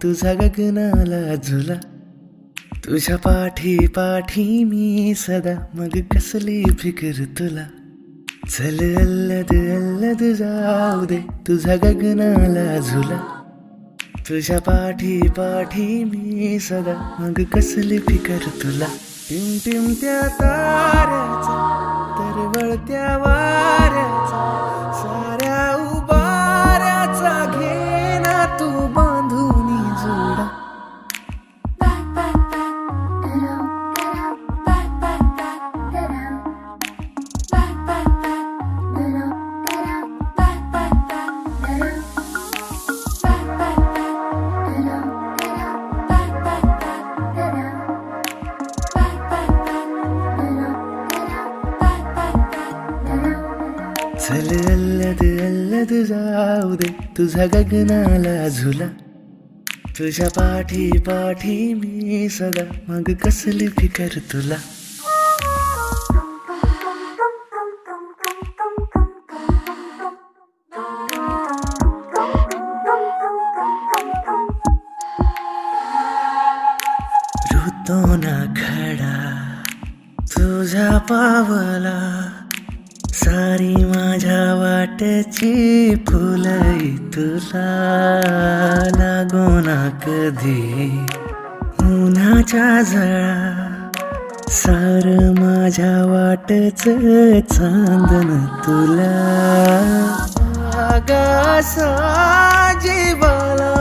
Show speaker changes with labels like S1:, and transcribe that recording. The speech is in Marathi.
S1: तुझा गगनाला झुला. तुझ्या पाठी पाठी मी सदा, मग कसली फिकर तुला. चल अल्लद अल्लद जाऊ दे, तुझा गगनाला झुला. तुझ्या पाठी पाठी मी सदा, मग कसली फिकर तुला. टिमटिमत्या ताऱ्याचा, तरवळत्या वाऱ्याचा, साऱ्या उभाऱ्याचा घेना तू बांधून जोडा. चल अल्लद अल्लद जाऊ दे, तुझा गगनाला झुला. तुझ्या पाठी पाठी मी सदा, मग कसली फिकर तुला. ऋतो ना खडा तुझ्या पावला, सारी माझ्या वाटेची फुलई तुला. लागो ना कधी उन्हाच्या झळा, सार माझ्या वाटच चांदन तुला. आगासा जीवाला